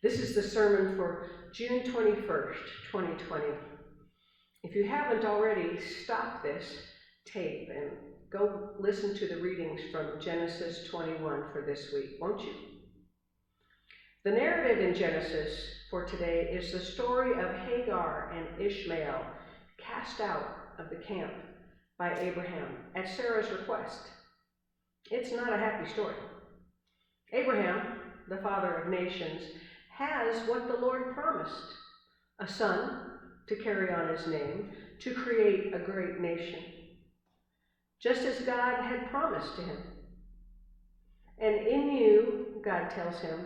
This is the sermon for June 21st, 2020. If you haven't already, stop this tape and go listen to the readings from Genesis 21 for this week, won't you? The narrative in Genesis for today is the story of Hagar and Ishmael cast out of the camp by Abraham at Sarah's request. It's not a happy story. Abraham, the father of nations, has what the Lord promised, a son to carry on his name, to create a great nation, just as God had promised to him. And in you, God tells him,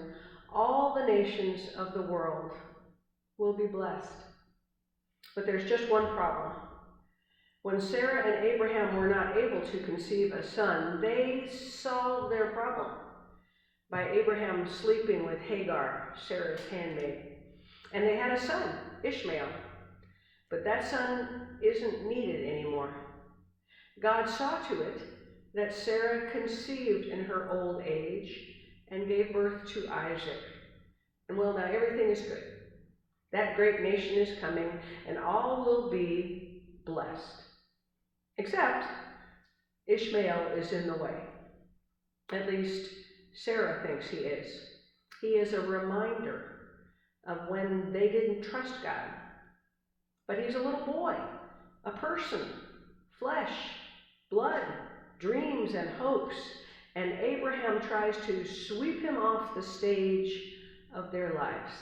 all the nations of the world will be blessed. But there's just one problem. When Sarah and Abraham were not able to conceive a son, they solved their problem by Abraham sleeping with Hagar, Sarah's handmaid. And they had a son, Ishmael. But that son isn't needed anymore. God saw to it that Sarah conceived in her old age and gave birth to Isaac. And well, now everything is good. That great nation is coming, and all will be blessed. Except Ishmael is in the way. At least Sarah thinks he is. He is a reminder of when they didn't trust God. But he's a little boy, a person, flesh, blood, dreams, and hopes. And Abraham tries to sweep him off the stage of their lives.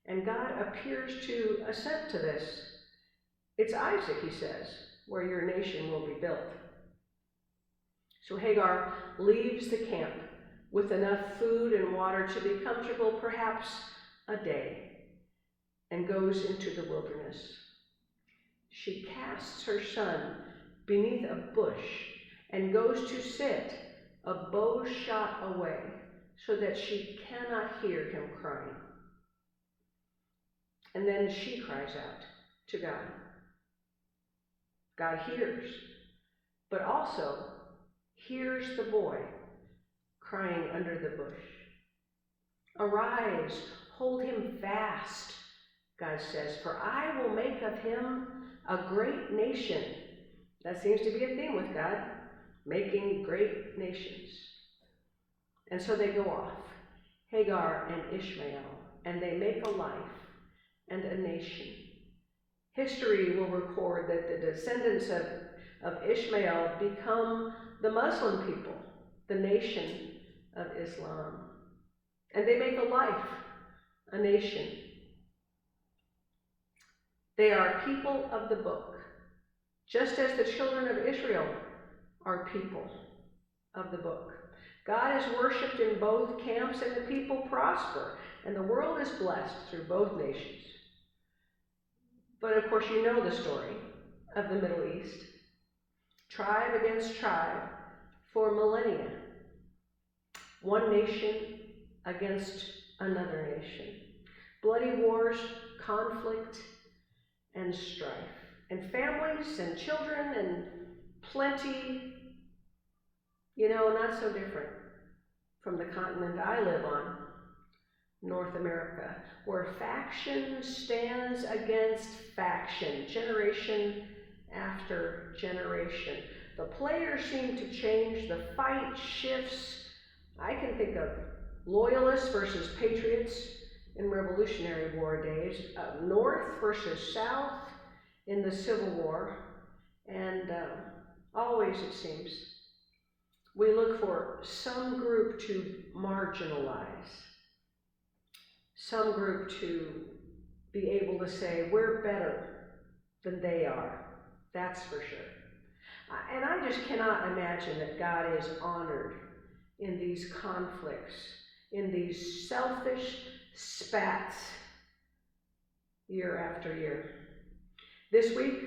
And God appears to assent to this. It's Isaac, he says, where your nation will be built. So Hagar leaves the camp with enough food and water to be comfortable perhaps a day, and goes into the wilderness. She casts her son beneath a bush and goes to sit a bow shot away so that she cannot hear him crying. And then she cries out to God. God hears, but also hears the boy crying under the bush. Arise, hold him fast, God says, for I will make of him a great nation. That seems to be a theme with God, making great nations. And so they go off, Hagar and Ishmael, and they make a life and a nation. History will record that the descendants of Ishmael become the Muslim people, the nation of Islam. And they make a life, a nation. They are people of the book, just as the children of Israel are people of the book. God is worshipped in both camps, and the people prosper, and the world is blessed through both nations. But of course, you know the story of the Middle East. Tribe against tribe for millennia. One nation against another nation. Bloody wars, conflict, and strife. And families and children and plenty, not so different from the continent I live on, North America, where faction stands against faction, generation after generation. The players seem to change, the fight shifts. I can think of loyalists versus patriots in Revolutionary War days, North versus South in the Civil War, and always, it seems, we look for some group to marginalize, some group to be able to say, we're better than they are, that's for sure. And I just cannot imagine that God is honored in these conflicts, in these selfish spats year after year. This week,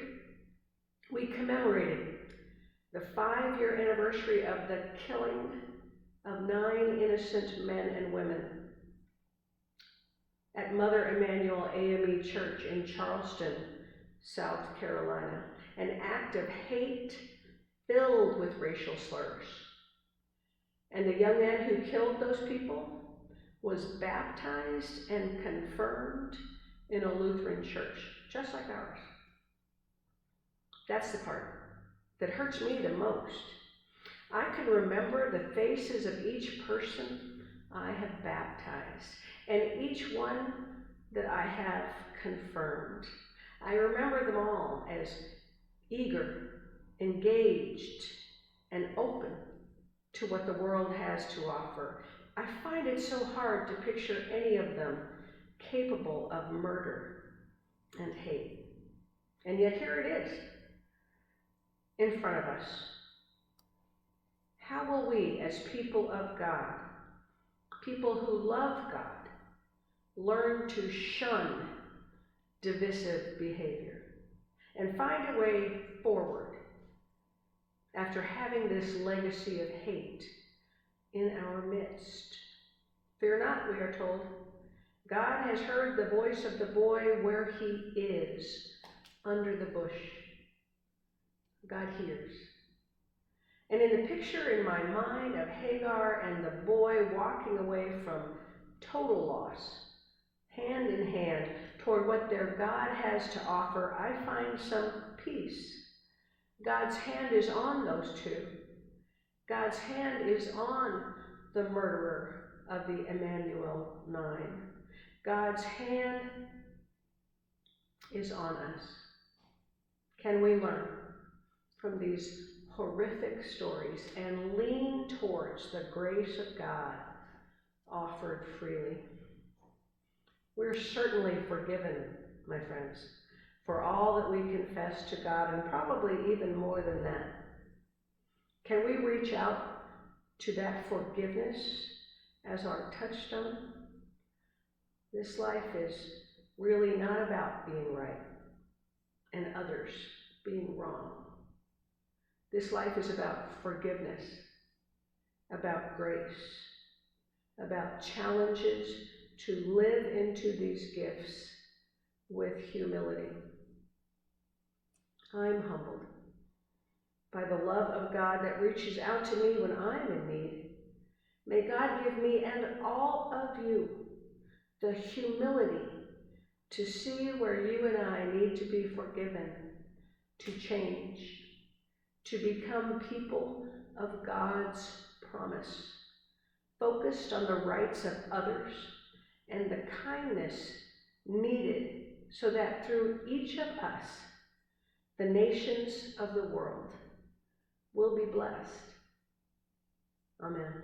we commemorated the 5-year anniversary of the killing of 9 innocent men and women at Mother Emanuel AME Church in Charleston, South Carolina. An act of hate filled with racial slurs. And the young man who killed those people was baptized and confirmed in a Lutheran church, just like ours. That's the part that hurts me the most. I can remember the faces of each person I have baptized, and each one that I have confirmed. I remember them all as eager, engaged, and open to what the world has to offer. I find it so hard to picture any of them capable of murder and hate. And yet here it is, in front of us. How will we, as people of God, people who love God, learn to shun divisive behavior and find a way forward after having this legacy of hate in our midst? Fear not, we are told. God has heard the voice of the boy where he is, under the bush. God hears. And in the picture in my mind of Hagar and the boy walking away from total loss, hand in hand, toward what their God has to offer, I find some peace. God's hand is on those two. God's hand is on the murderer of the Emmanuel 9. God's hand is on us. Can we learn from these horrific stories and lean towards the grace of God offered freely? We're certainly forgiven, my friends, for all that we confess to God, and probably even more than that. Can we reach out to that forgiveness as our touchstone? This life is really not about being right and others being wrong. This life is about forgiveness, about grace, about challenges to live into these gifts with humility. I'm humbled by the love of God that reaches out to me when I'm in need. May God give me and all of you the humility to see where you and I need to be forgiven, to change, to become people of God's promise, focused on the rights of others and the kindness needed so that through each of us, the nations of the world will be blessed. Amen.